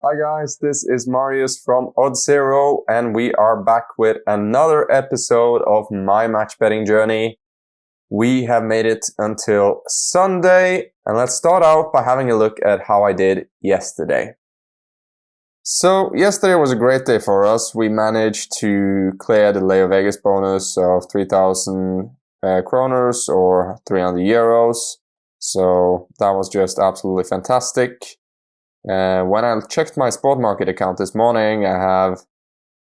Hi guys, this is Marius from Oddshero, and we are back with another episode of my match betting journey. We have made it until Sunday, and let's start out by having a look at how I did yesterday. So yesterday was a great day for us. We managed to clear the Leo Vegas bonus of 3,000 kroners or 300 euros. So that was just absolutely fantastic. When I checked my spot market account this morning, I have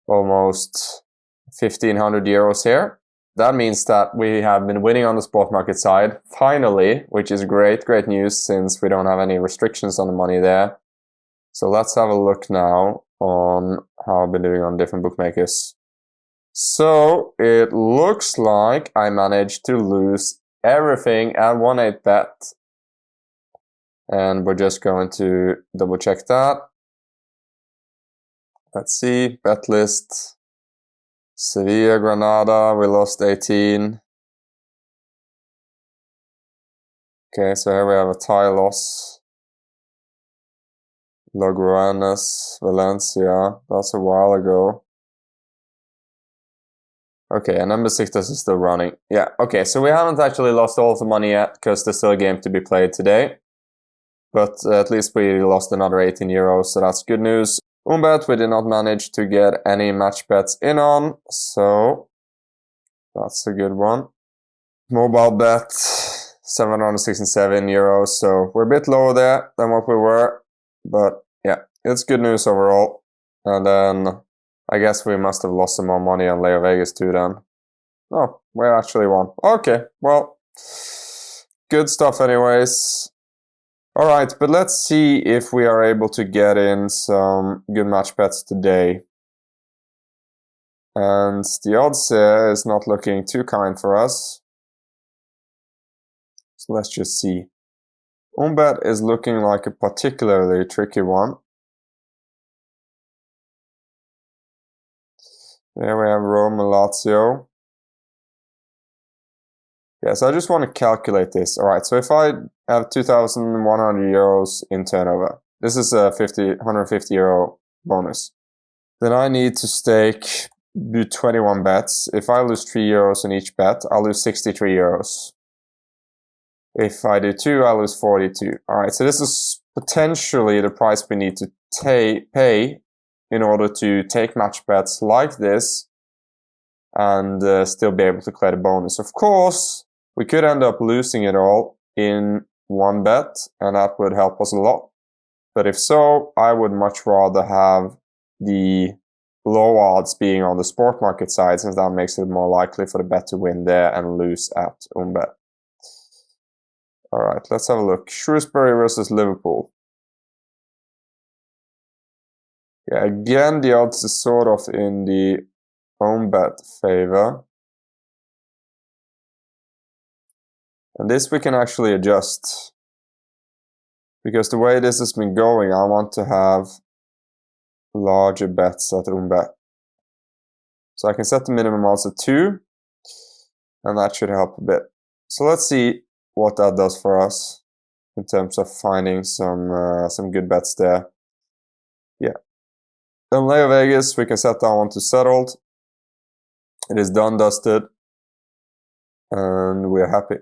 almost 1,500 euros here. That means that we have been winning on the spot market side, finally, which is great news since we don't have any restrictions on the money there. So let's have a look now on how I've been doing on different bookmakers. So it looks like I managed to lose everything at Untitled. And we're just going to double check that. Let's see, bet list. Sevilla, Granada, we lost 18. Okay, so here we have a tie loss. Logroñés, Valencia, that's a while ago. Okay, and number 6 is still running. Yeah, okay, so we haven't actually lost all of the money yet because there's still a game to be played today. But at least we lost another 18 euros, so that's good news. Ohmbet, we did not manage to get any match bets in on, so that's a good one. Mobile bet, 767 euros, so we're a bit lower there than what we were. But yeah, it's good news overall. And then I guess we must have lost some more money on Leo Vegas too then. Oh, we actually won. Okay, well, good stuff anyways. Alright, but let's see if we are able to get in some good match bets today. And the odds here is not looking too kind for us. So let's just see. Ohmbet is looking like a particularly tricky one. There we have Rome and Lazio. Yeah, so I just want to calculate this. Alright, so if I have 2,100 euros in turnover, this is a 150 euro bonus. Then I need to do 21 bets. If I lose 3 euros in each bet, I'll lose 63 euros. If I do 2, I'll lose 42. Alright, so this is potentially the price we need to pay in order to take match bets like this and still be able to clear the bonus. Of course, we could end up losing it all in one bet, and that would help us a lot. But if so, I would much rather have the low odds being on the sport market side, since that makes it more likely for the bet to win there and lose at Ohmbet. Alright, let's have a look. Shrewsbury versus Liverpool. Yeah, again, the odds is sort of in the Ohmbet favor. And this we can actually adjust. Because the way this has been going, I want to have larger bets at Ohmbet. So I can set the minimum odds at 2, and that should help a bit. So let's see what that does for us in terms of finding some good bets there. Yeah. Then Leo Vegas, we can set that one to settled. It is done, dusted, and we're happy.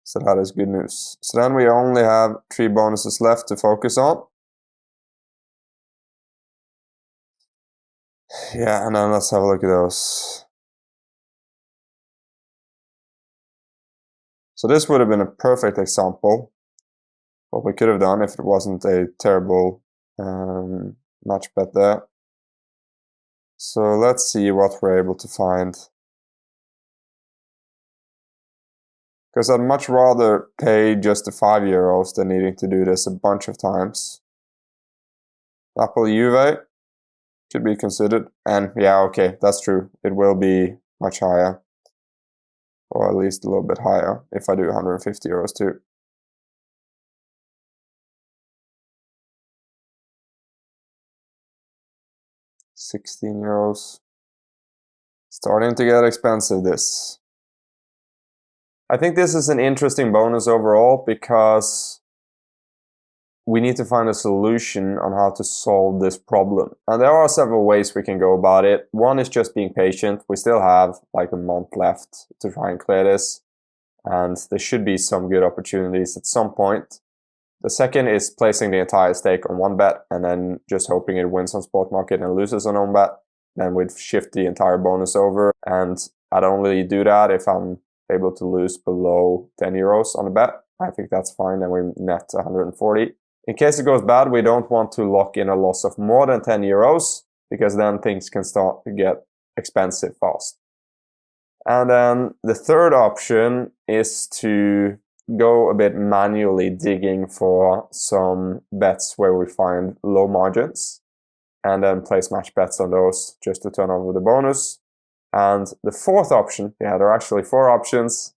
So that is good news. So then we only have 3 bonuses left to focus on. Yeah, and then let's have a look at those. So this would have been a perfect example what we could have done if it wasn't a terrible match bet there. So let's see what we're able to find. Because I'd much rather pay just the 5 euros than needing to do this a bunch of times. Napoli Juve should be considered. And yeah, okay, that's true. It will be much higher. Or at least a little bit higher if I do 150 euros too. €16. Starting to get expensive, this. I think this is an interesting bonus overall because we need to find a solution on how to solve this problem. And there are several ways we can go about it. One is just being patient. We still have like a month left to try and clear this, and there should be some good opportunities at some point. The second is placing the entire stake on one bet and then just hoping it wins on spot market and loses on Ohmbet. Then we'd shift the entire bonus over, and I'd only do that if I'm able to lose below 10 euros on a bet. I think that's fine, and we net 140. In case it goes bad, we don't want to lock in a loss of more than 10 euros, because then things can start to get expensive fast. And then the third option is to go a bit manually digging for some bets where we find low margins, and then place match bets on those just to turn over the bonus. And the fourth option, yeah, there are actually 4 options,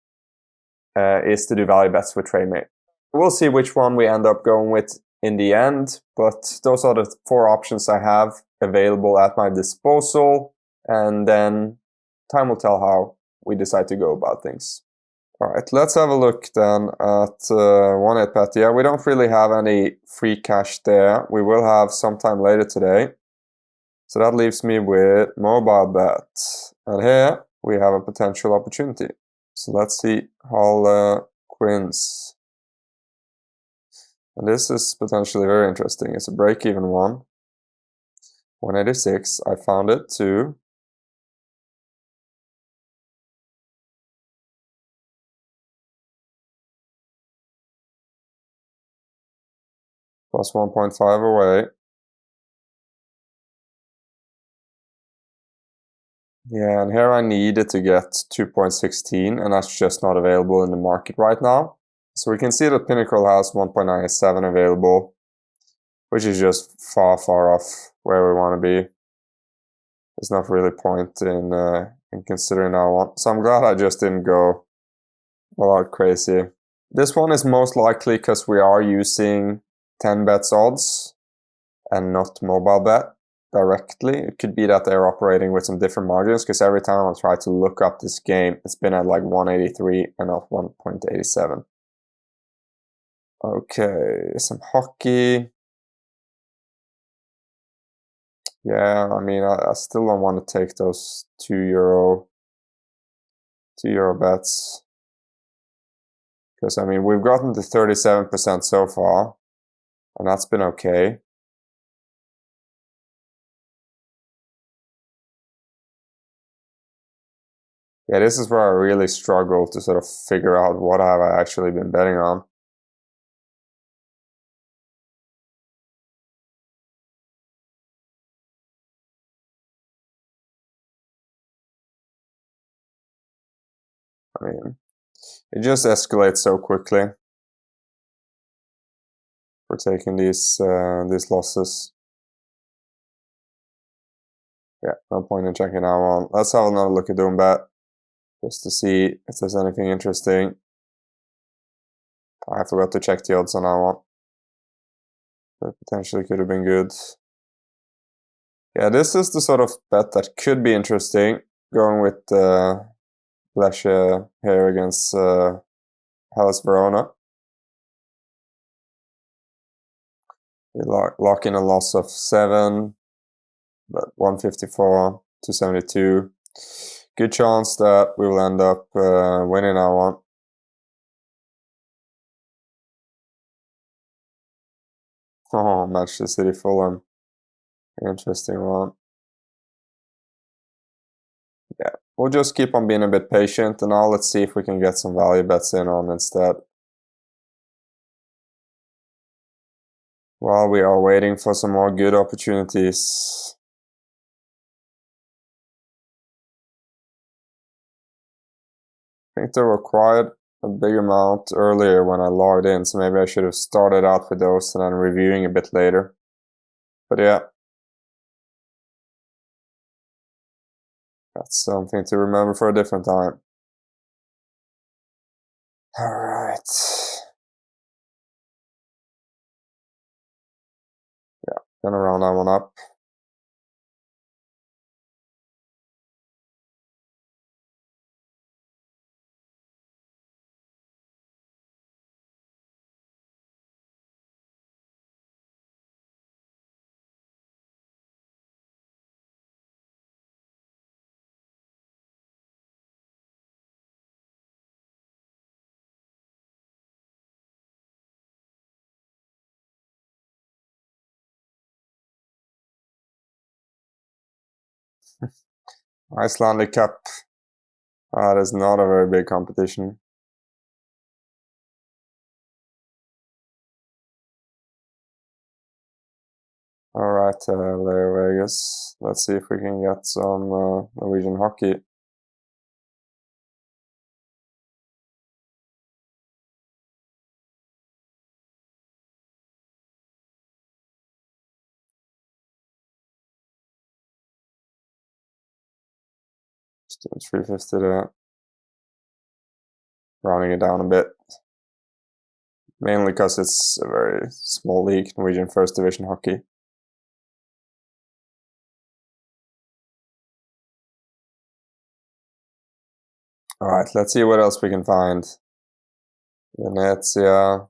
is to do value bets with TradeMate. We'll see which one we end up going with in the end, but those are the 4 options I have available at my disposal, and then time will tell how we decide to go about things. All right, let's have a look then at Untitled. Yeah, we don't really have any free cash there. We will have sometime later today. So that leaves me with mobile bet. And here we have a potential opportunity. So let's see Hall Quins. And this is potentially very interesting. It's a break-even one. 186. I found it too. Plus 1.5 away. Yeah, and here I needed to get 2.16, and that's just not available in the market right now. So we can see that Pinnacle has 1.97 available, which is just far, far off where we want to be. There's not really point in considering that one. So I'm glad I just didn't go all out crazy. This one is most likely because we are using 10 bets odds and not mobile bet directly. It could be that they're operating with some different margins, because every time I try to look up this game, it's been at like 183 and not 1.87. Okay, some hockey. Yeah, I mean, I still don't want to take those 2 euro bets, because I mean, we've gotten to 37% so far, and that's been okay. Yeah, this is where I really struggle to sort of figure out what have I actually been betting on. I mean, it just escalates so quickly for taking these losses. Yeah, no point in checking that one. Let's have another look at Untitled just to see if there's anything interesting. I forgot to check the odds on that one. That potentially could have been good. Yeah, this is the sort of bet that could be interesting, going with Lesche here against Hellas Verona. We lock in a loss of 7, but 154 to 72. Good chance that we will end up winning that one. Oh, Manchester City Fulham. Interesting one. Yeah, we'll just keep on being a bit patient, and now let's see if we can get some value bets in on instead, while we are waiting for some more good opportunities. I think they were quite a big amount earlier when I logged in, so maybe I should have started out with those and then reviewing a bit later. But yeah, that's something to remember for a different time. Alright. Yeah, gonna round that one up. Icelandic Cup. That is not a very big competition. Alright, Leo Vegas. Let's see if we can get some Norwegian hockey. Just doing 350 there. Rounding it down a bit. Mainly because it's a very small league, Norwegian First Division hockey. Alright, let's see what else we can find. Venezia.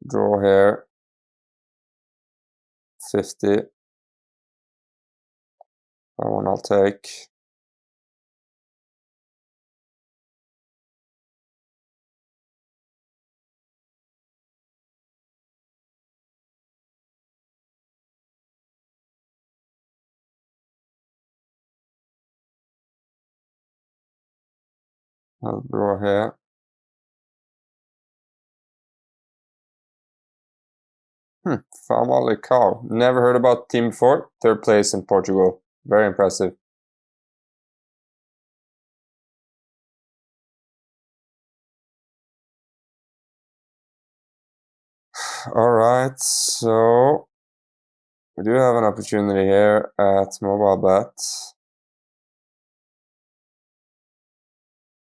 Draw here. 50. That one I'll take. I'll draw here. Famalicão. Never heard about the team before. Third place in Portugal. Very impressive. Alright, so we do have an opportunity here at Mobile Bet.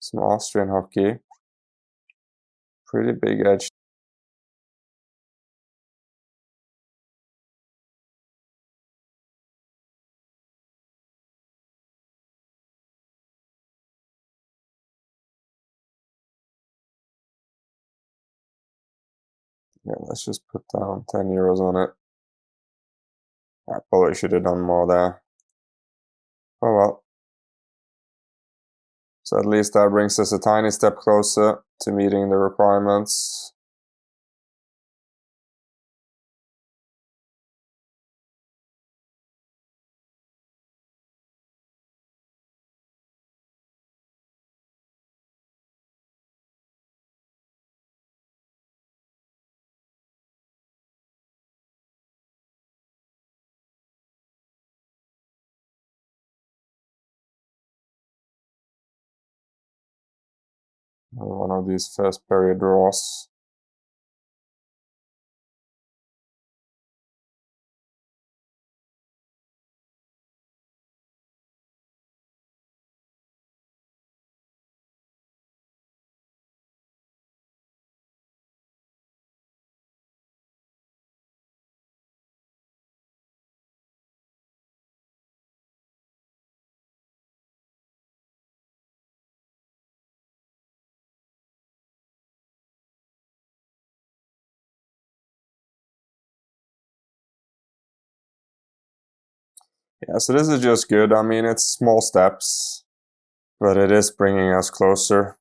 Some Austrian hockey. Pretty big edge. Yeah, let's just put down 10 euros on it. I probably should have done more there. Oh well. So at least that brings us a tiny step closer to meeting the requirements. One of these first period draws. Yeah, so this is just good. I mean, it's small steps, but it is bringing us closer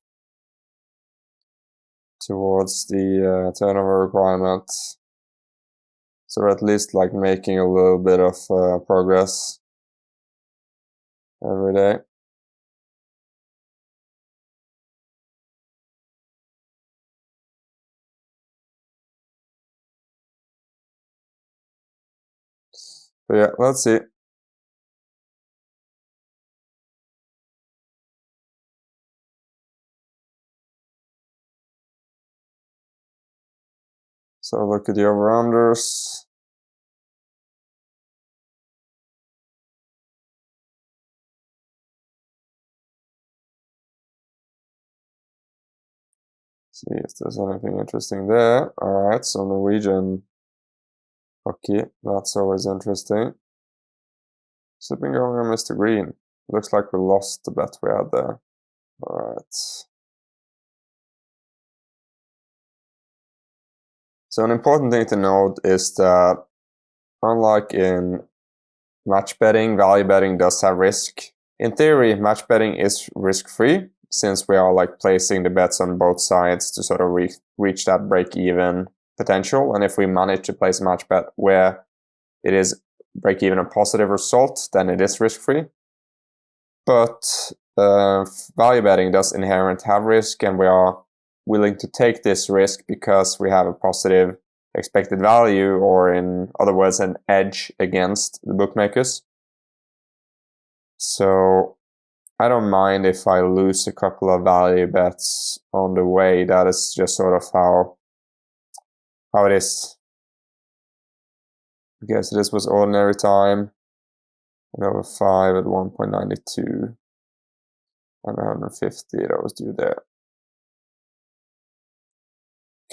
towards the turnover requirement. So we're at least like making a little bit of progress every day. But yeah, let's see. So look at the over-unders. See if there's anything interesting there. Alright, so Norwegian hockey, that's always interesting. Sipping going on Mr. Green. Looks like we lost the bet we had there. Alright. So an important thing to note is that unlike in match betting, value betting does have risk. In theory, match betting is risk-free since we are like placing the bets on both sides to sort of reach that break-even potential. And if we manage to place a match bet where it is break even a positive result, then it is risk-free. But value betting does inherently have risk, and we are willing to take this risk because we have a positive expected value, or in other words, an edge against the bookmakers. So I don't mind if I lose a couple of value bets on the way. That is just sort of how it is. Okay, so this was ordinary time. And over 5 at 1.92. And 150, that was due there.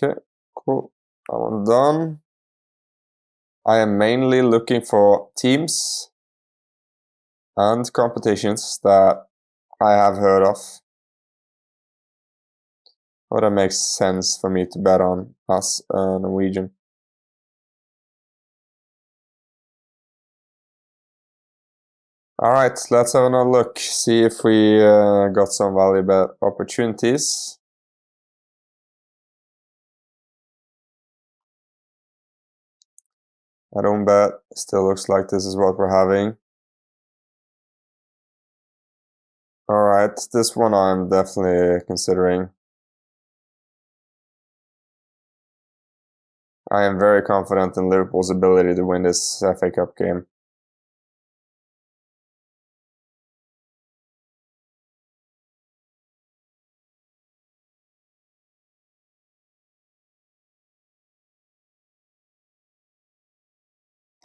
Okay, cool. That one done. I am mainly looking for teams and competitions that I have heard of, or that makes sense for me to bet on as a Norwegian. Alright, let's have another look, see if we got some value bet opportunities. At Ohmbet, still looks like this is what we're having. Alright, this one I'm definitely considering. I am very confident in Liverpool's ability to win this FA Cup game.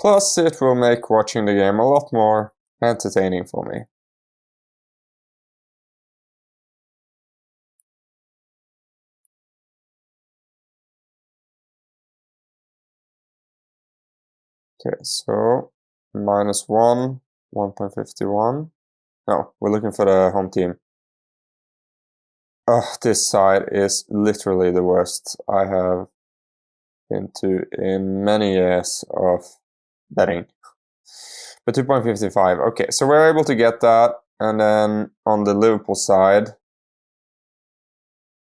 Plus, it will make watching the game a lot more entertaining for me. Okay, so -1, 1.51. No, we're looking for the home team. Oh, this side is literally the worst I have been to in many years of betting. But 2.55, okay, so we're able to get that. And then on the Liverpool side,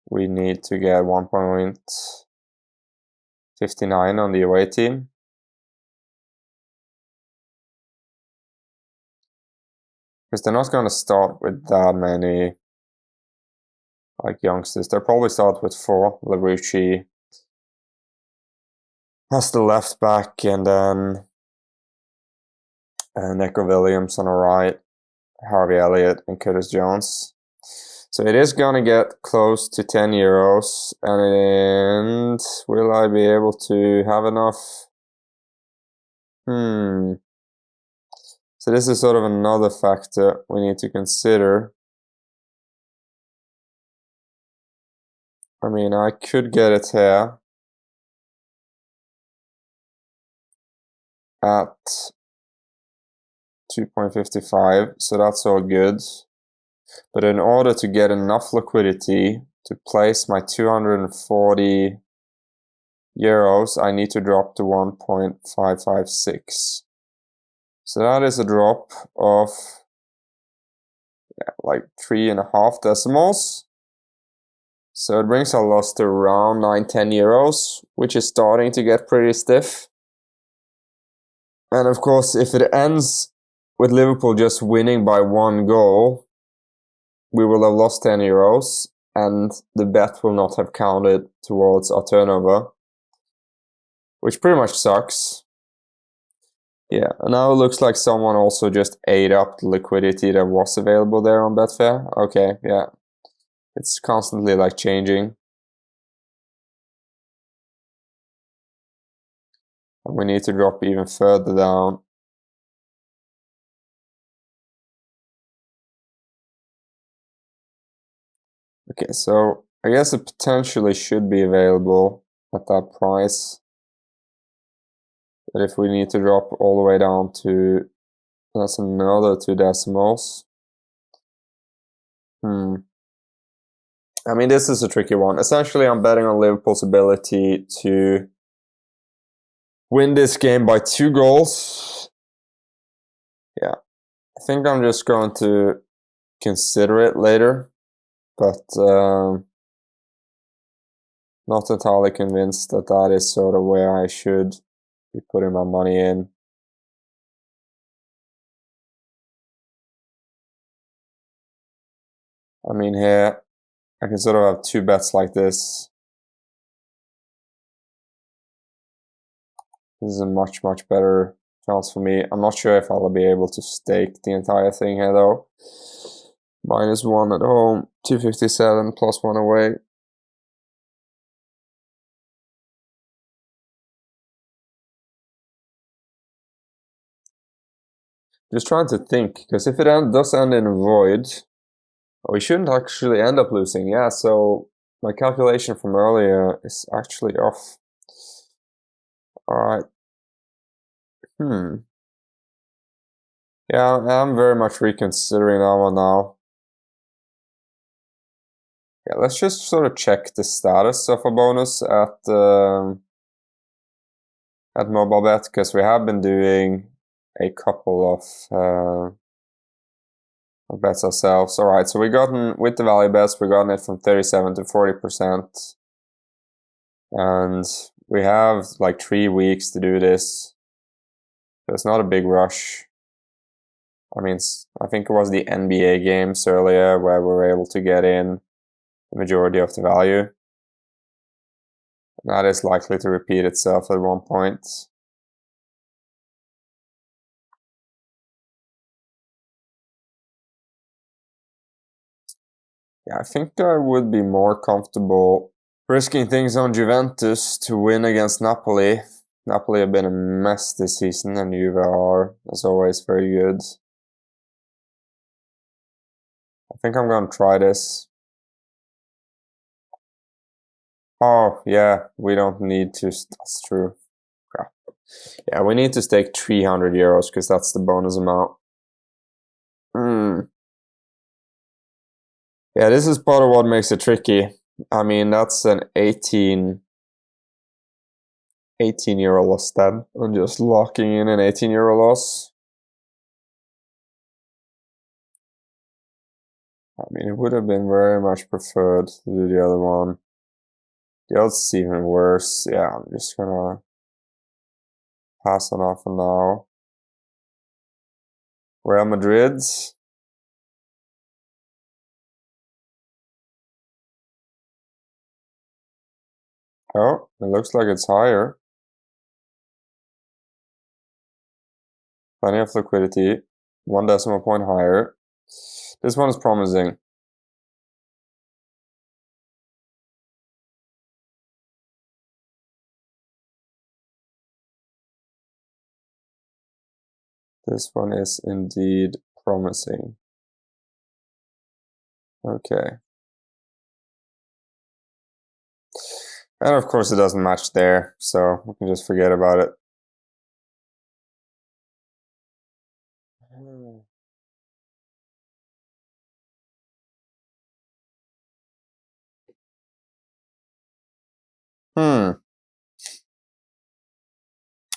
we need to get 1.59 on the away team. Because they're not going to start with that many youngsters. They'll probably start with 4. Larouci as the left back, and then Neco Williams on the right, Harvey Elliott and Curtis Jones. So it is going to get close to 10 euros, and will I be able to have enough? So this is sort of another factor we need to consider. I mean, I could get it here at 2.55, so that's all good. But in order to get enough liquidity to place my 240 euros, I need to drop to 1.556. So that is a drop of like 3.5 decimals. So it brings our loss to around 9-10 euros, which is starting to get pretty stiff. And of course, if it ends with Liverpool just winning by 1 goal, we will have lost 10 euros, and the bet will not have counted towards our turnover, which pretty much sucks. Yeah, and now it looks like someone also just ate up the liquidity that was available there on Betfair. Okay, yeah. It's constantly like changing. And we need to drop even further down. Okay, so I guess it potentially should be available at that price. But if we need to drop all the way down to, that's another 2 decimals. I mean, this is a tricky one. Essentially, I'm betting on Liverpool's ability to win this game by 2 goals. Yeah, I think I'm just going to consider it later, but not entirely convinced that that is sort of where I should be putting my money in. I mean, here, I can sort of have two bets like this. This is a much, much better chance for me. I'm not sure if I'll be able to stake the entire thing here, though. -1 at home, 257, +1 away. Just trying to think, because if it does end in a void, we shouldn't actually end up losing. Yeah, so my calculation from earlier is actually off. Alright. Yeah, I'm very much reconsidering that one now. Yeah, let's just sort of check the status of a bonus at mobile bet, because we have been doing a couple of bets ourselves. Alright, so we gotten, with the value bets, we gotten it from 37 to 40%. And we have like 3 weeks to do this. So it's not a big rush. I mean, I think it was the NBA games earlier where we were able to get in the majority of the value. That is likely to repeat itself at one point. Yeah, I think I would be more comfortable risking things on Juventus to win against Napoli. Napoli have been a mess this season, and Juve are, as always, very good. I think I'm going to try this. Oh, yeah, we don't need to. That's true. Yeah, we need to stake 300 euros because that's the bonus amount. Yeah, this is part of what makes it tricky. I mean, that's an 18 euro loss then. I'm just locking in an 18 euro loss. I mean, it would have been very much preferred to do the other one. The odds is even worse. Yeah, I'm just gonna pass on off for now. Real Madrid. Oh, it looks like it's higher. Plenty of liquidity. 1 decimal point higher. This one is promising. This one is indeed promising. Okay. And of course it doesn't match there, so we can just forget about it.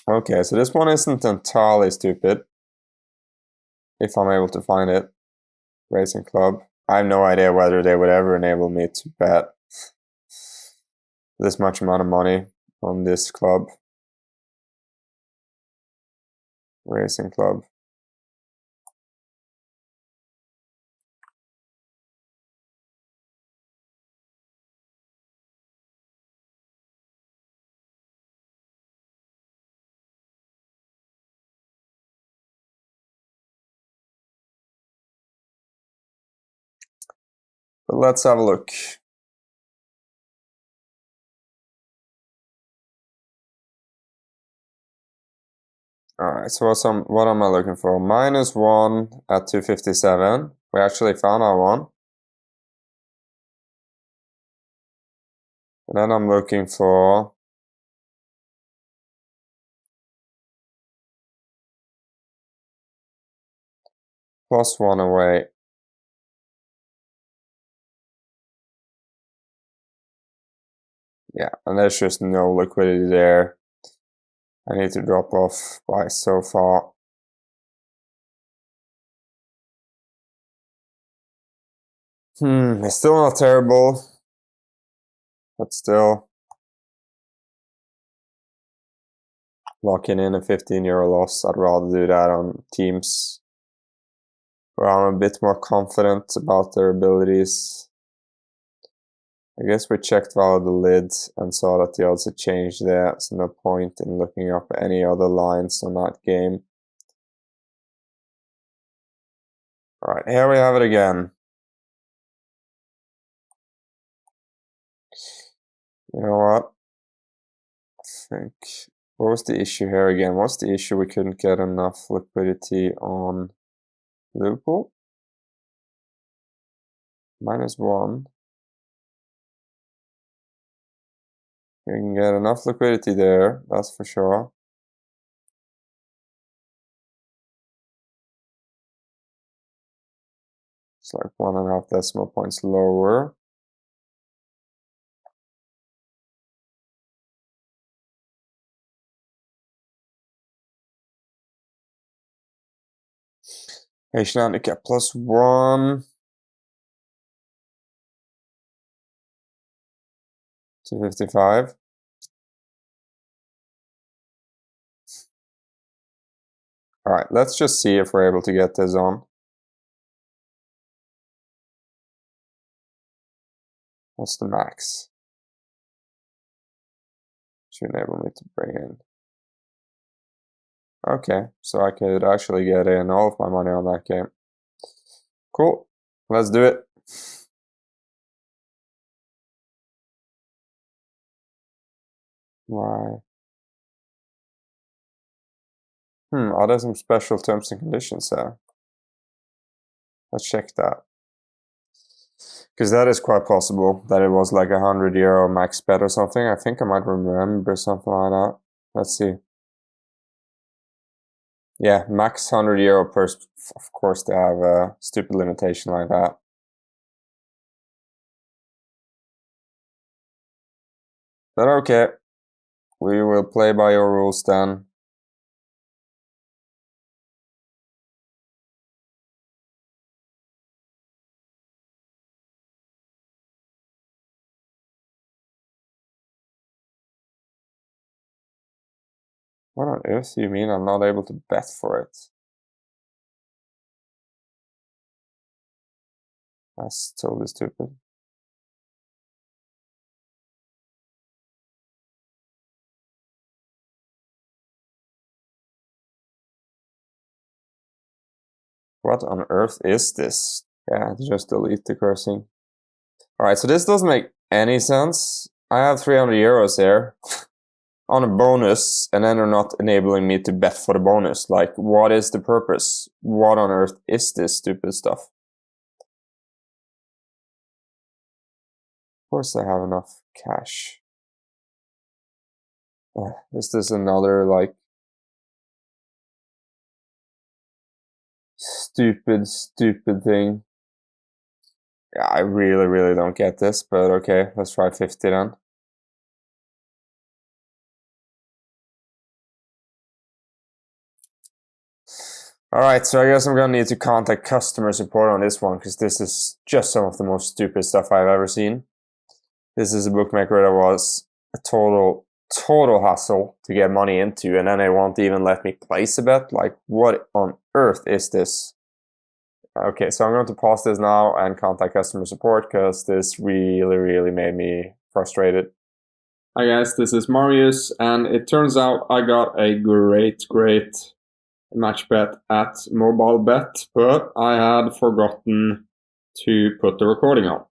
Okay, so this one isn't entirely stupid. If I'm able to find it. Racing Club. I have no idea whether they would ever enable me to bet this much amount of money on this club. Racing Club. But let's have a look. Alright, so what am I looking for? -1 at 257. We actually found our one. And then I'm looking for +1 away. Yeah, and there's just no liquidity there. I need to drop off by so far. It's still not terrible, but still locking in a 15 euro loss. I'd rather do that on teams. Well, I'm a bit more confident about their abilities. I guess we checked via the lid and saw that the odds had changed there, so no point in looking up any other lines on that game. Alright, here we have it again. You know what? I think... What was the issue here again? What's the issue? We couldn't get enough liquidity on Liverpool? -1. You can get enough liquidity there, that's for sure. It's like 1.5 decimal points lower. Asian handicap +1. 255. Alright, let's just see if we're able to get this on. What's the max? To enable me to bring in. Okay, so I could actually get in all of my money on that game. Cool, let's do it. Why? Are there some special terms and conditions there? Let's check that. Because that is quite possible that it was like €100 max bet or something. I think I might remember something like that. Let's see. Yeah, max €100 per. Of course, they have a stupid limitation like that. But okay, we will play by your rules then. What on earth do you mean I'm not able to bet for it? That's totally stupid. What on earth is this? Yeah, just delete the cursing. Alright, so this doesn't make any sense. I have €300 here on a bonus, and then they're not enabling me to bet for the bonus. Like, what is the purpose? What on earth is this stupid stuff? Of course I have enough cash. Is this another, like, stupid thing? Yeah, I really don't get this, but okay, let's try 50 then. Alright, so I guess I'm gonna need to contact customer support on this one, because this is just some of the most stupid stuff I've ever seen. This is a bookmaker that was a total hassle to get money into, and then they won't even let me place a bet. Like, what on earth is this? Okay, so I'm going to pause this now and contact customer support, because this really made me frustrated. Hi guys, this is Marius, and it turns out I got a great match bet at Mobile Bet, but I had forgotten to put the recording on,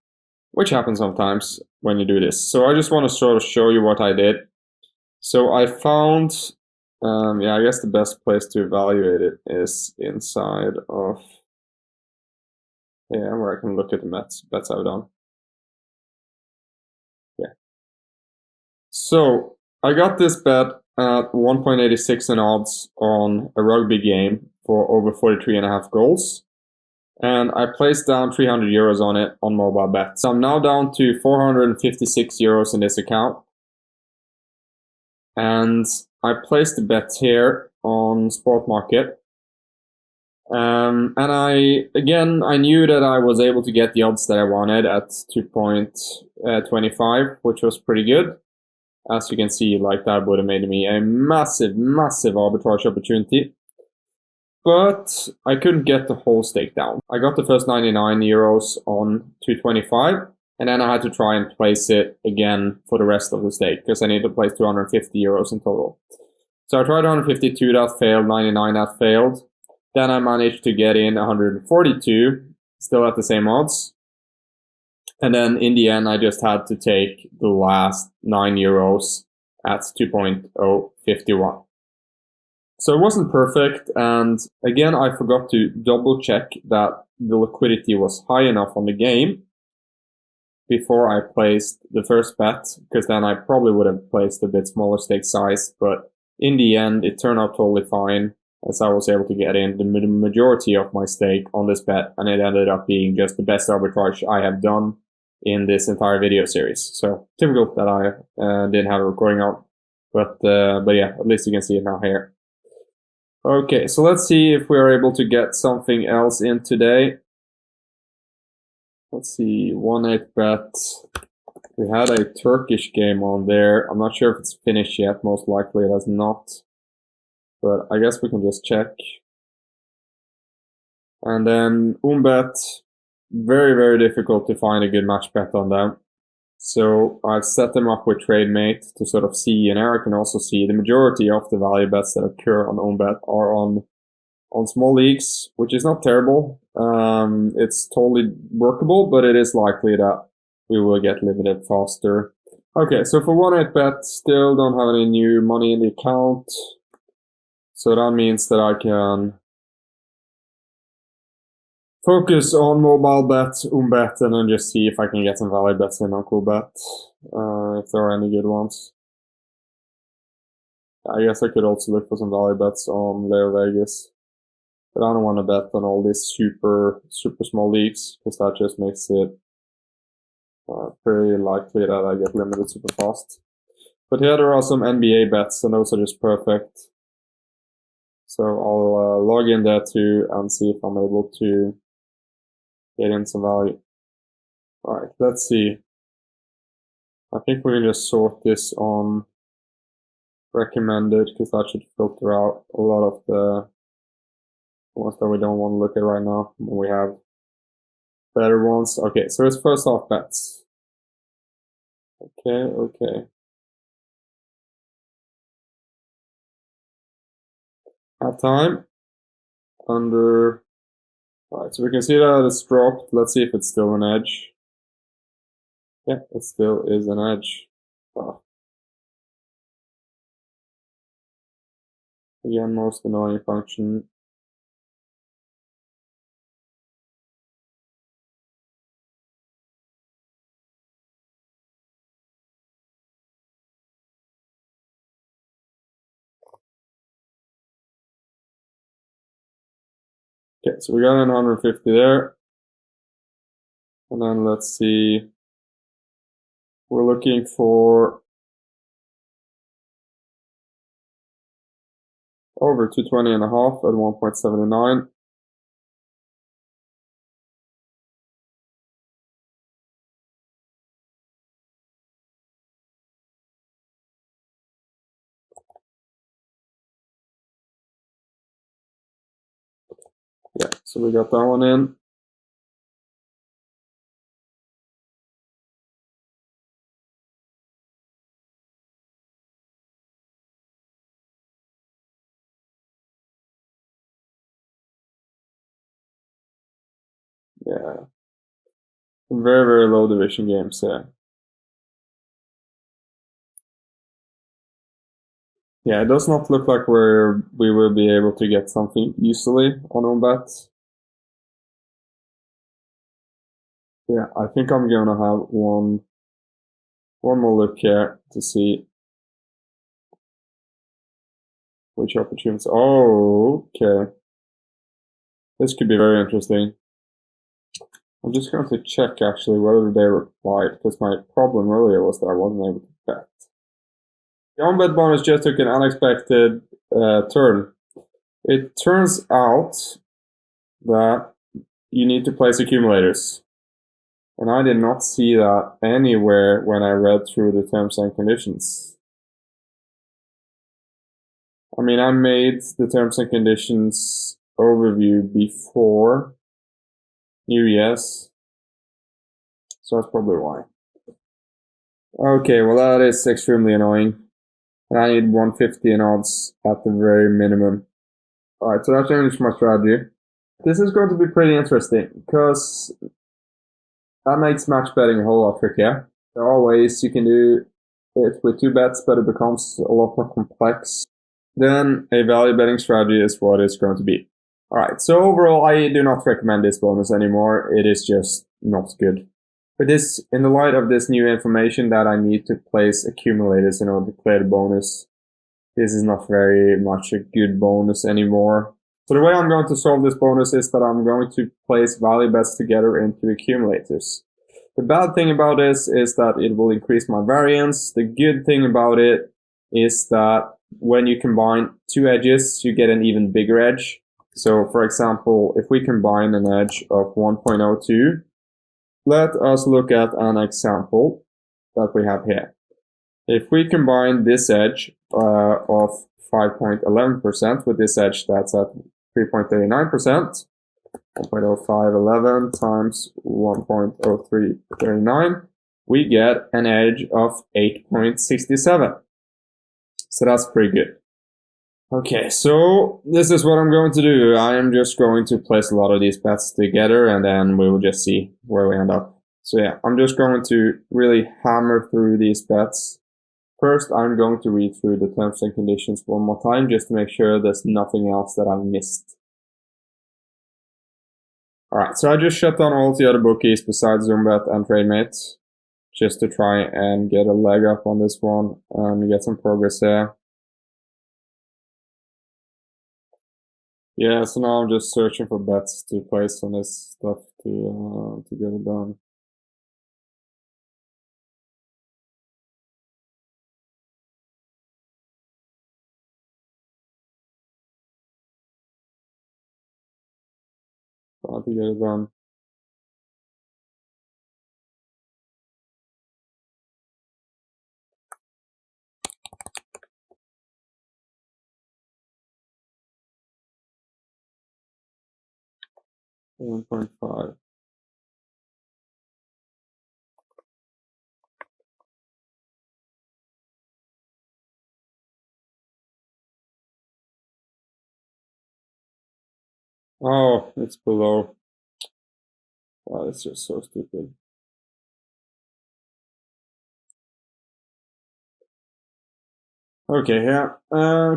which happens sometimes when you do this. So I just want to sort of show you what I did. So I found, I guess the best place to evaluate it is inside of, where I can look at the bets I've done. Yeah. So I got this bet at 1.86 in odds on a rugby game for over 43.5 goals. And I placed down €300 on it on Mobile Bet. So I'm now down to €456 in this account. And I placed the bet here on Sport Market. And I knew that I was able to get the odds that I wanted at 2.25, which was pretty good. As you can see, like, that would have made me a massive arbitrage opportunity. but I couldn't get the whole stake down. I got the first 99 euros on 225, and then I had to try and place it again for the rest of the stake, because I need to place 250 euros in total. So I tried 152, that failed, 99, that failed. Then I managed to get in 142, still at the same odds. And then in the end, I just had to take the last 9 euros at 2.051. So it wasn't perfect, and again, I forgot to double check that the liquidity was high enough on the game before I placed the first bet, because then I probably would have placed a bit smaller stake size, but in the end, it turned out totally fine, as I was able to get in the majority of my stake on this bet, and it ended up being just the best arbitrage I have done in this entire video series. So typical that I didn't have a recording out, but yeah, at least you can see it now here. Okay, so let's see if we're able to get something else in today. Let's see, 1-8bet. We had a Turkish game on there. I'm not sure if it's finished yet. Most likely it has not. But I guess we can just check. And then Ohmbet. Very, very difficult to find a good match bet on them. So I've set them up with TradeMate to sort of see, and Eric can also see the majority of the value bets that occur on Ohmbet are on small leagues, which is not terrible. It's totally workable, but it is likely that we will get limited faster. Okay, so for 1-8bet, still don't have any new money in the account. So that means that I can focus on mobile bets, Ohmbet, and then just see if I can get some value bets in on Coolbet, if there are any good ones. I guess I could also look for some value bets on Leo Vegas, but I don't want to bet on all these super small leagues, because that just makes it pretty likely that I get limited super fast. But here there are some NBA bets, and those are just perfect. So I'll log in there too and see if I'm able to get in some value. Alright, let's see. I think we can just sort this on recommended, because that should filter out a lot of the ones that we don't want to look at right now. We have better ones. Okay, so it's first off bets. Okay. Half time. Under. Alright, so we can see that it's dropped. Let's see if it's still an edge. Yeah, it still is an edge. Oh. Again, most annoying function. Okay, so we got an 150 there. And then let's see. We're looking for over 220.5 at 1.79. Yeah, so we got that one in. Yeah. Very, very low division games, yeah. Yeah, it does not look like we will be able to get something easily on Ohmbet. Yeah, I think I'm gonna have one more look here to see which opportunities. Oh, okay. This could be very interesting. I'm just going to check actually whether they replied, because my problem earlier was that I wasn't able to bet. The Untitled bonus just took an unexpected turn. It turns out that you need to place accumulators. And I did not see that anywhere when I read through the terms and conditions. I mean, I made the terms and conditions overview before New Year's. So that's probably why. Okay, well that is extremely annoying. And I need 150 in odds at the very minimum. Alright, so that changed my strategy. This is going to be pretty interesting, because that makes match betting a whole lot trickier. There are ways you can do it with 2 bets, but it becomes a lot more complex. Then a value betting strategy is what it's going to be. Alright, so overall I do not recommend this bonus anymore. It is just not good. But this, in the light of this new information that I need to place accumulators in order to clear the bonus, this is not very much a good bonus anymore. So the way I'm going to solve this bonus is that I'm going to place value bets together into accumulators. The bad thing about this is that it will increase my variance. The good thing about it is that when you combine 2 edges, you get an even bigger edge. So for example, if we combine an edge of 1.02, let us look at an example that we have here. If we combine this edge of 5.11% with this edge that's at 3.39%, 1.0511 times 1.0339, we get an edge of 8.67. So that's pretty good. Okay, so this is what I'm going to do. I am just going to place a lot of these bets together and then we will just see where we end up. So yeah, I'm just going to really hammer through these bets. First, I'm going to read through the terms and conditions one more time just to make sure there's nothing else that I've missed. Alright, so I just shut down all the other bookies besides Untitled and TradeMate just to try and get a leg up on this one and get some progress there. Yeah, so now I'm just searching for bets to place on this stuff to get it done. Trying to get it done. $1.5. Oh, it's below. Wow, that's just so stupid. Okay, yeah.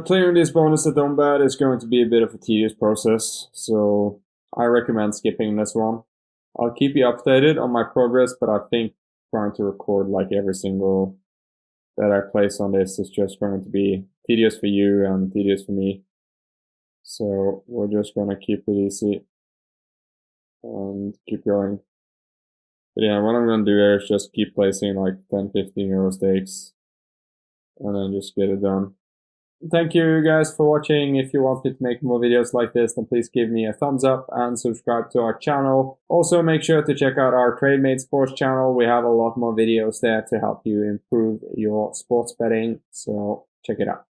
Clearing this bonus at Ohmbet is going to be a bit of a tedious process, so I recommend skipping this one. I'll keep you updated on my progress, but I think trying to record like every single that I place on this is just going to be tedious for you and tedious for me. So we're just going to keep it easy and keep going. But yeah, what I'm going to do here is just keep placing like 10-15 euro stakes and then just get it done. Thank you guys for watching. If you want me to make more videos like this, then please give me a thumbs up and subscribe to our channel. Also, make sure to check out our TradeMate Sports channel. We have a lot more videos there to help you improve your sports betting, so check it out.